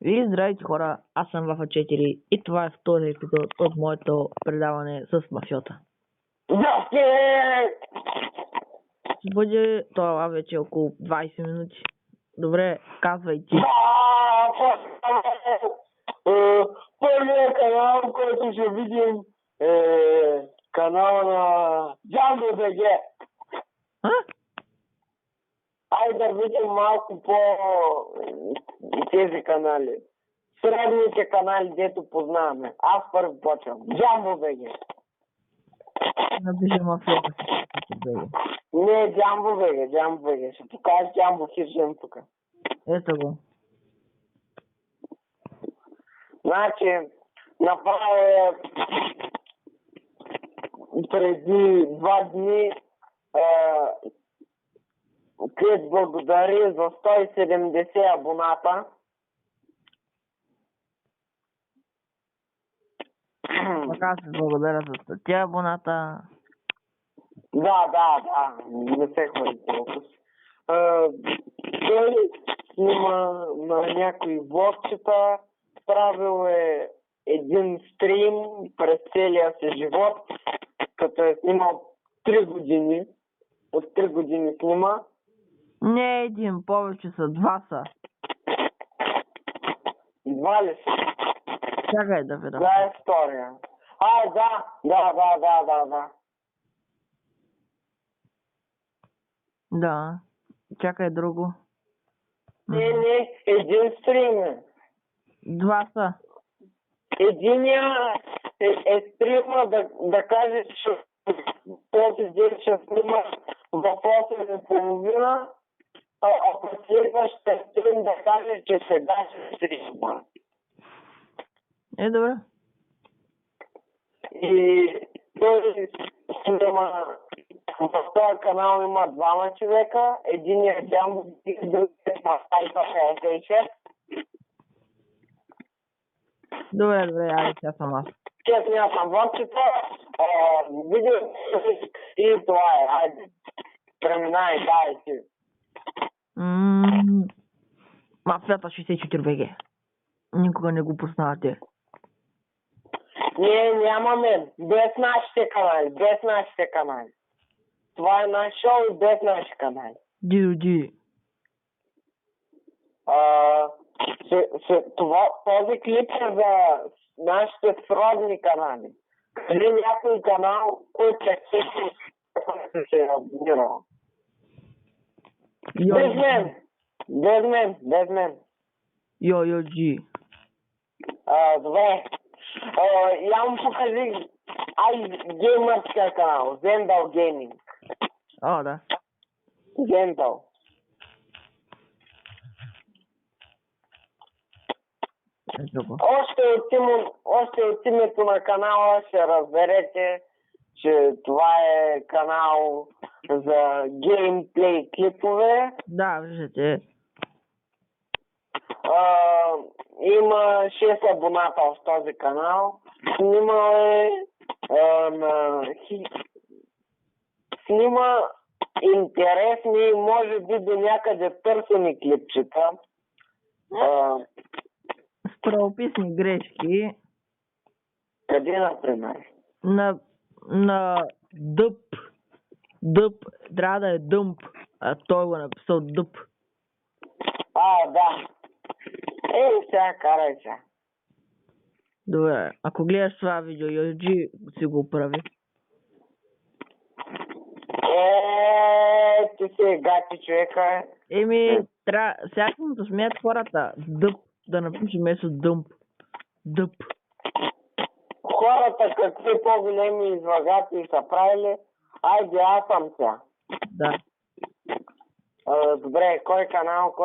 И здравейте хора, аз съм Вафа 4 и това е втори епизод от моето предаване с мафиота. Здрасти! Ще бъде това вече около 20 минути. Добре, казвай ти. Първият канал, който ще видим е канала на Джамбо БГ. А? Айде да видим малко по тези канали. Средните канали, дето познаваме. Аз първо почвам. Джамбо БГ. Напиши мафиота. Не, Джамбо БГ, Джамбо БГ. Ще покажа Джамбо Хиршен тук. Ето го. Значи, направя преди 2 дни Крит благодари за 170 абоната. Така се благодаря за статия абоната. Да, не се хвали толкова. Той снима на някои влогчета, правил е един стрим през целия си живот, като е снимал 3 години. От 3 години снима. Не един, повече са, 2 са. 2 ли са? Чакай да видя. Да, е история. Да. Да. Чакай друго. Не, един стрим е. 2 са. Единия е стрима да кажеш, че този ден ще снима в 8:30, а последващия стрим да каже, че сега ще стрима. Добре. И той снима, в този канал има 2 човека, единият е Джамбо, другият е Масайка 56. Добре, айде сега съм аз. Честно, аз съм влогчета, видео и това е, айде. Преминай, дай ти. Мафията 64 БГ. Никога не го познавате. Не, нямаме. Без нашите канали. Това е наш шоу и без нашите канали. Ди. Този клип е за нашите сродни канали. Или някой канал, който е се е абонирал. Без мен. Йо, Джи. Добре. Я му покажи геймърския канал, Зендал Гейминг. Да. Зендал. Още от името на канала ще разберете, че това е канал за геймплей клипове. Да, виждате. Има 6 абоната в този канал. Снима интересни, може би до някъде търсени клипчета. С правописни грешки. Къде, например? На дъп. Дъп. Трябва да е дъмп. А той го написал дъп. Да. Сега карай сега. Добре. Ако гледаш това видео, Йоджи си го прави. Ти си гати човека. Сега ще му смеят хората. Дъп. Да напишем вместо дъмп. Дъп. Хората какви по-големи излагатели са правили. Айде, аз съм сега. Да. Добре, кой канал?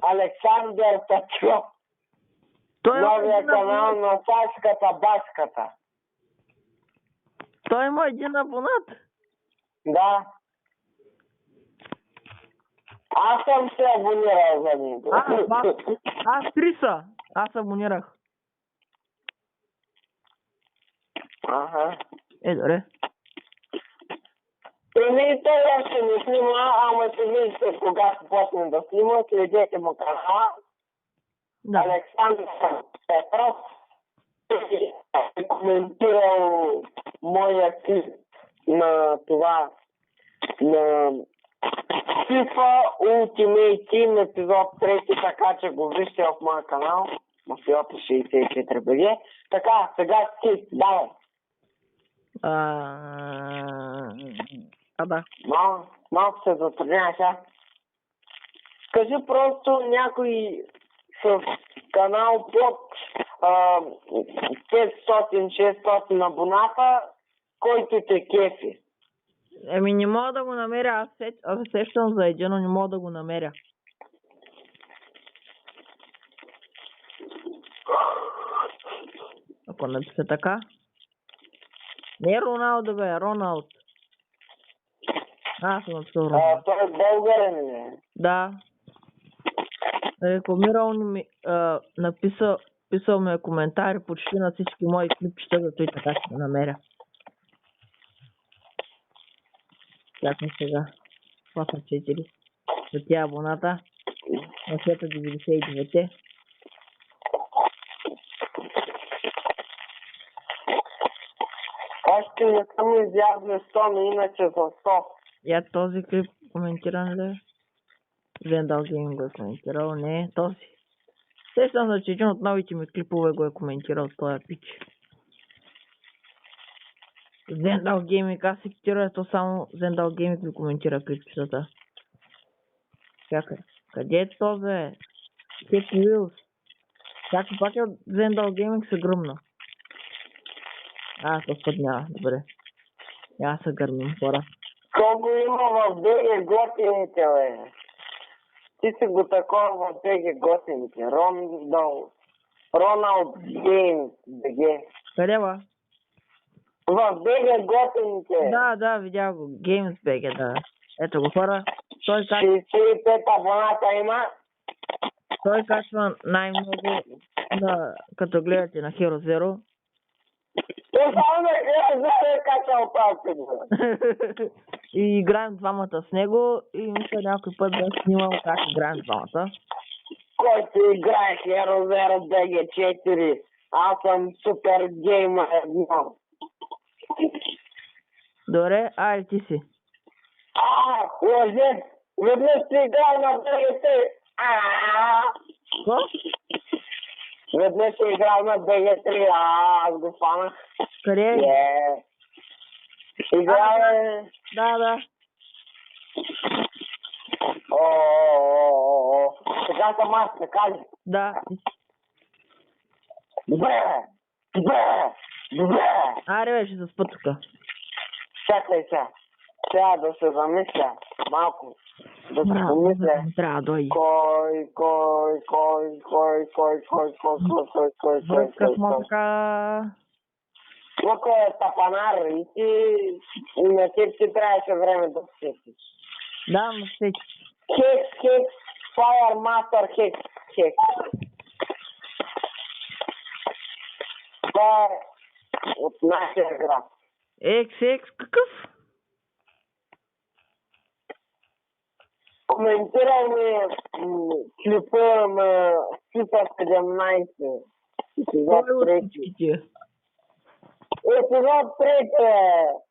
Александър Петров. Новия канал на Сашката Башката. Той има един абонат. Да. Аз съм се абонирал за него. Аз 3 са. Аз абонирах. Аха. Добре. Еми, той още не снима, ама ще видите кога ще почне да снима. Следете му канала. Да. Александър Петров е коментирал моя клип на това, на FIFA Ultimate Team епизод 3, така че го вижте в моя канал, Мафиота 64 BG. Така, сега ти, давай. Да. Малко се затрудняваш, а? Кажи просто някой с канал под 500-600 абоната, който те кефи. Еми не мога да го намеря, аз сещам за един, но не мога да го намеря. Ако напиша така. Не Роналдо, бе, Роналд. Аз съм написал Роналд. Той е българин, не? Да. Рекламирал ми, писал ми коментари почти на всички мои клипчета, зато и така ще намеря. Чакам сега. Това са 4. За тия абоната. На света 99. Още не съм изявил 100, но иначе за 100. Я този клип коментиран ли? Вендал Гейминг го е коментирал. Не, този. Сещам за че един от новите ми клипове го е коментирал с този пич. Зендал Гейминг, аз се китира, то само Зендал Гейминг ми коментира клипчетата. Чакай, къде е този? Happy Wheels. Чакай, пак е от Зендал Гейминг се гръмна. То път няма, добре. Я се гърмим, хора. Колко има в БГ готините, бе? Ти си го такова в БГ готините. Роналд Геймс БГ. Къде ба? В БГ готините. Да, видях го. Games BG, да. Ето го, хора. Той 65 абоната има. Той качва най-много, като гледате на Hero Zero. Той само на Hero Zero е качал тази. И играем двамата с него и мисля някой път да снимам как играем двамата. Който играе Hero Zero BG4, аз съм супер геймър едно. Добре, айде ти си. Лъжец! Веднъж си играл на BG3. Какво? Веднъж си играл на BG3, аз го фанах. Къде е? Играл е... Да. Сега съм аз, така ли? Да. Добре! Аре, бе, ще се спа тука. Чакай сега. Трябва да се замисля малко. Да се помисля. Трябва да дойди. Кой. Връзка с мотъка. Лъко е тапанар и ти на теб ти трябваше време да се сетиш. Да, но сети. Хекс, Fire Master Хекс. Това е от нашия град. XX, какъв? Коментирал ми клипа на FIFA 17. Кой от всичките? Епизод 3.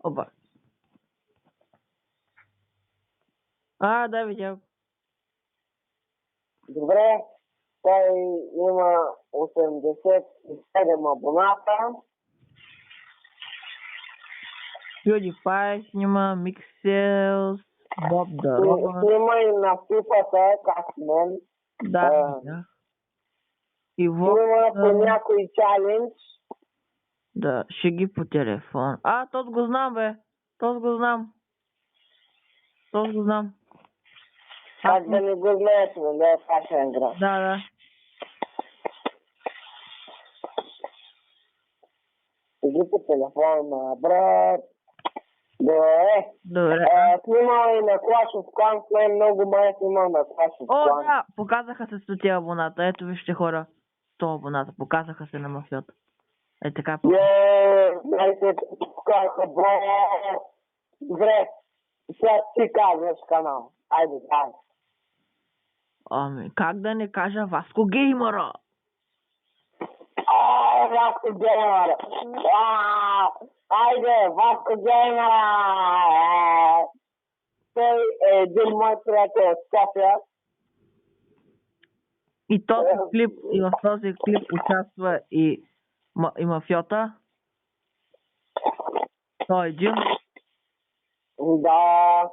Опа. Да, видях. Добре. Той има 87 абоната. PewDiePie снима, Mixels, Bob the Robot. Снима и на FIFA, как мен. Да. И снима по някой чалендж. Да, шеги по телефон. Този го знам, бе. Този го знам. Как да не го знаеш, да е фашен град. Да. Шеги по телефона, брат. Добре. Снимал и на Clash of Clans, най-много май снимал на Clash of Clans. Да, показаха се 100 абоната. Ето вижте, хора. 100 абоната. Показаха се на мафията. Е така. Знаете, казаха, бро, добре, сега ти казваш канал. Айде, дай. Ами, как да не кажа Васко Геймъра? Васко Геймър! Айде, Васко Геймър! Той е един мой приятел от София. И в този клип участва и мафиота. Той е Джим. Да.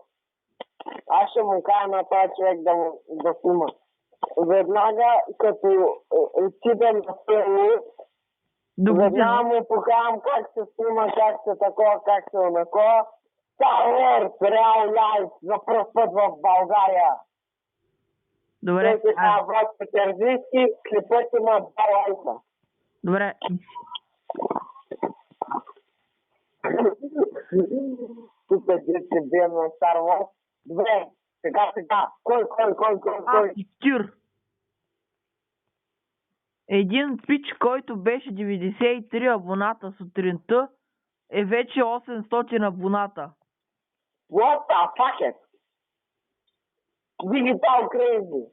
Аз ще му кажа на този човек да снима. Веднага, като отидем на село, веднага му покажам как се снима, как се такова, как се онакова. Star Wars, Real Life, за пръв път в България. Добре. Той се казва Влад Петерзийски, клипът има 2 лайка. Добре. Тук е се бием на Star Wars. Добре, сега. Кой? Актюр. Един пич, който беше 93 абоната сутринта, е вече 800 абоната. What the fuck is? Digital crazy.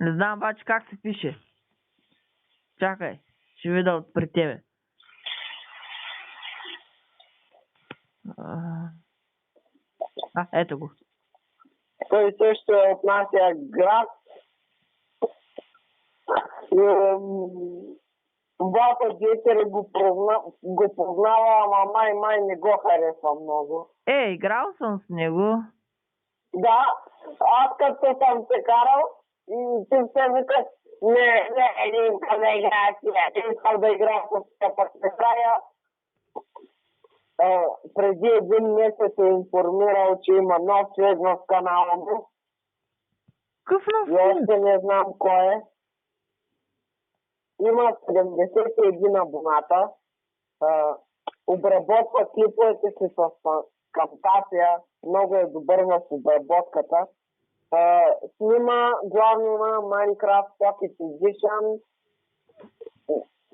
Не знам обаче как се пише. Чакай, ще видя от при тебе. Ето го. Той също е от нашия град. Двата дечери го познава, ама май не го харесва много. Играл съм с него. Да, аз като съм се карал и ти се викаш, не искам да играя тия, искам да играя с тия, пък се края. Преди 1 месец е информирал, че има нов човек в канала му. Какъв нов и още не знам кой е. Има 71 абоната. Обработва клиповете си с Camtasia. Много е добър в обработката. Снима главно на Minecraft Pocket Edition,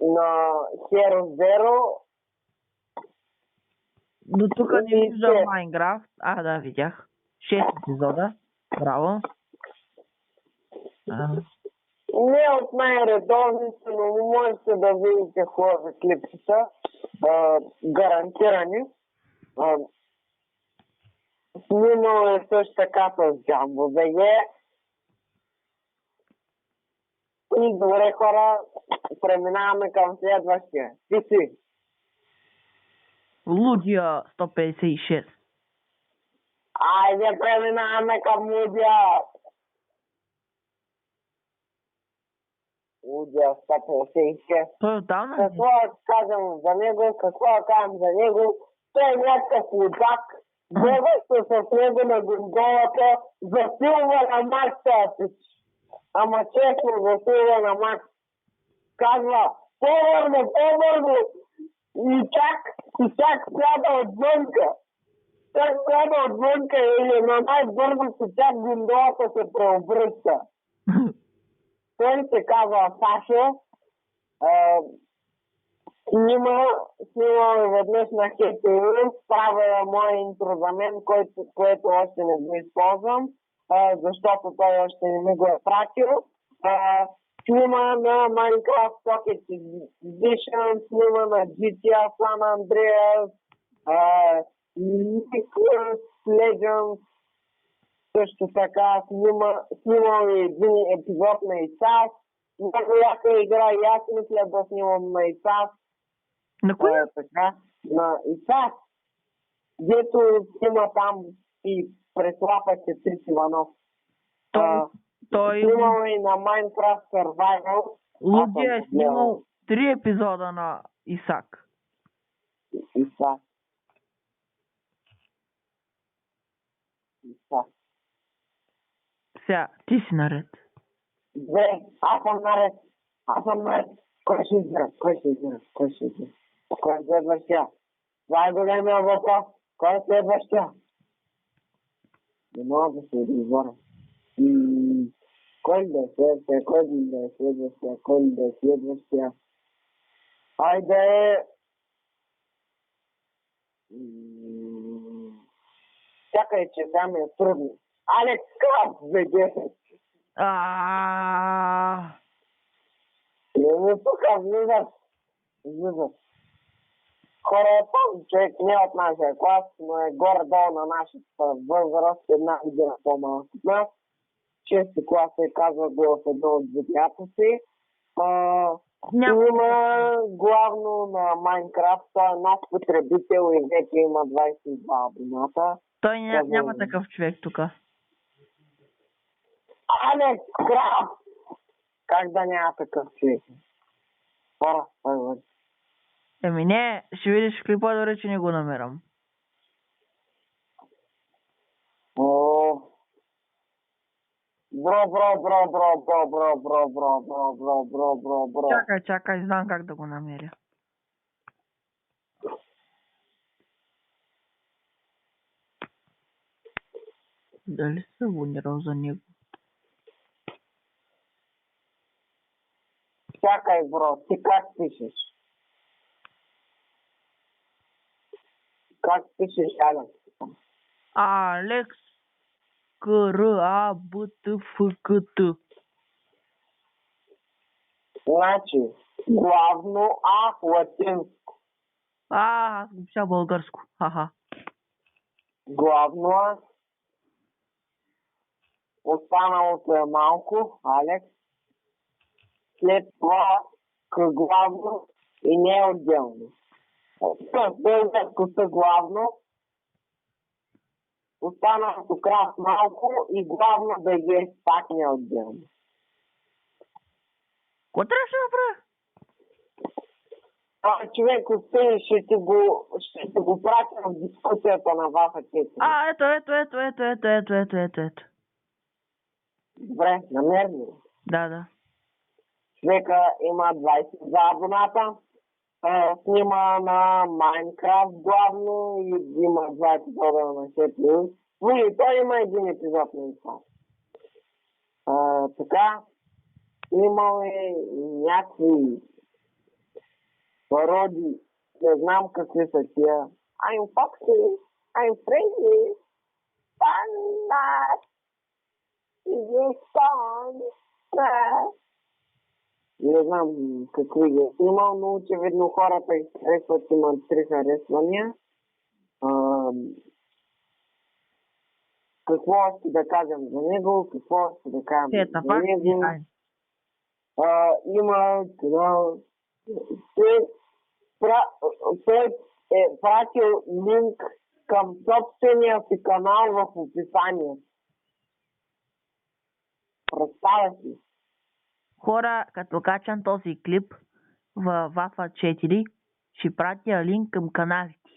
на Hero Zero. До тук не виждам Майнкрафт. Да, видях. 6 епизода. Браво. Не от най-редовните, но можете да видите хубави клипчета. Гарантирани. Снимал е също така с Jumbo BG. И добре, хора, преминаваме към следващия. Ти си. Лудия 156. Айде, преминаваме към Лудия. Лудия 156. Той отдавна? Какво казвам за него? Какво казвам за него? Той е някакъв лудак. Бегаш с него на гондолата, засилва на Макс тази. Ама честно засилва на Макс. Казва, по-бързо! И чак сляда отвънка. Чак сляда отвънка или на най-бързо си чак гондолата се преобръща. Той се казва Сашо. Снимал веднъж на HTV, правя моя интро за мен, което още не го използвам, защото той още не ми го е пратил. Снима на Minecraft Pocket Edition, снима на GTA San Andreas, League Legends, също така снимал и един епизод на ИСАС. Много яка игра и аз мисля да снимам на ИСАС. На коя? Така, на ИСАС. Дето има там и преслапа се Трис Иванов. Той снимал и на Minecraft Survival. Лудия е снимал 3 епизода на Исак. Исак. Сега, ти си наред. Добре, аз съм наред. Кой ще избира? Кой е следващия? Това е големия въпрос. Кой е следващия? Не мога да се отговоря. Кой да е следващия? Кой да е следващия? Кой да е следващия? Айде! Чакай, че сега ми е трудно. Алекс Краб, беге! Не тук влизат. Хора е този човек, не от нашия клас, но е горе-долу на нашата възраст, една година по-малък от нас. 6 клас се казва го в едно от детята си. Има главно на Майнкрафт, той е нов потребител и вече има 22 абоната. Той няма такъв човек тук. Алекс Краб! Как да няма такъв човек? Хора, Еми не, ще видиш клипа, дори че не го намерам. Бро. Чакай, знам как да го намеря. Дали се абонирал за него? Чакай, бро, ти как пишеш? Как пишеш, Алекс? Алекс Крабтфкт. Значи, главно А латинско. Аз го пиша българско. Ха. Главно А. Останалото е малко, Алекс. След това главно и не е отделно. Българското главно. Останалото крав малко и главно БГ пак не е отделно. Какво трябваше да направя? Човек, успей, ще ти го пратя в дискусията на Вафа Кети. Ето. Добре, намерни. Да. Човека има 22 абоната. Снима на Майнкрафт главно и има 2 епизода на Сетли. И той има един епизод на Майнкрафт. Така, имал е някакви пароди, не знам какви са тия. I'm foxy, I'm friendly, fun, you son. Не знам какви ги е снимал, но очевидно хората изхаресват, имат 3 харесвания. Какво още да кажем за него? Какво още да кажем за него? Има той е пратил линк към собствения си канал в описанието. Представя си. Хора, като качам този клип в Вафа 4, ще пратя линк към каналите.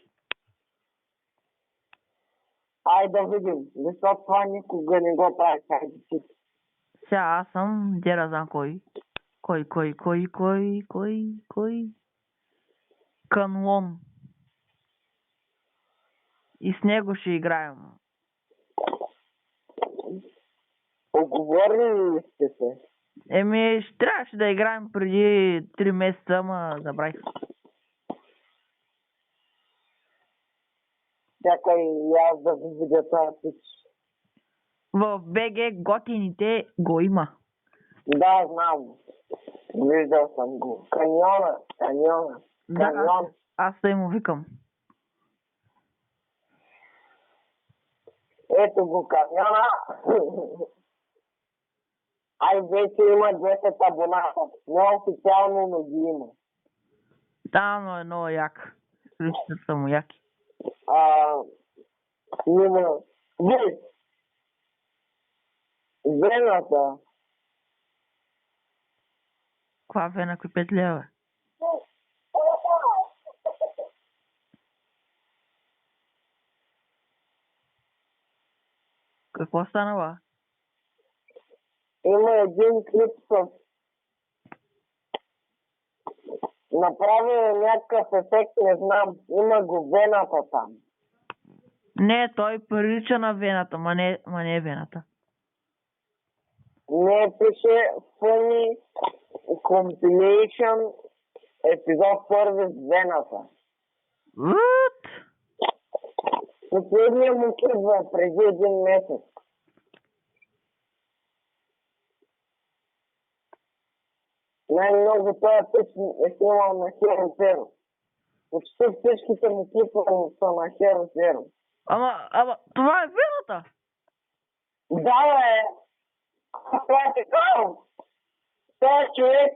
Ай да видим, защото това никога не го прави. Сега аз съм, не знам кой. Кой? Канлон. И с него ще играем. Оговорили ли сте се? Трябваше да играем преди 3 месеца, ама забравих. Чакай и аз да ви видя това пич. В БГ готините го има. Да, знам. Виждал съм го. Каньона. Да, аз да му викам. Ето го каньона. Ай, вече има 10 абоната. Неофициално, но ги има. Да, но е много як. Личните са му яки. Има... Вената. Каква вена, кои 5 лева? Какво станава? Има един клип с... Направи някакъв ефект, не знам. Има го вената там. Не, той прилича на вената, ма не е вената. Не пише funny compilation епизод първи с Вената. What? Последния му клип бе преди един месец. Най-много този пич е снимал на Hero Zero. Почти всичките му клипа са на Hero Zero. Ама, това е Вената! Да, бе! Това е така! Този човек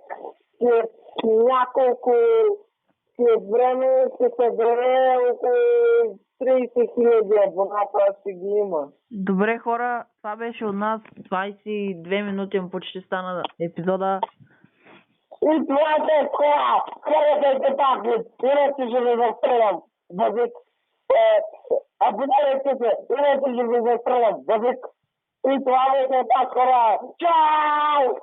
след няколко след време ще събере около 30 000 абоната, ще ги има. Добре, хора, това беше от нас. 22 минути му почти стана епизода. И това е хора! Хората е така, иначе ще ви застрелям. Базик. Абонирайте се, иначе ще ви застрелям. Базик. И това беше така, хора! Чао!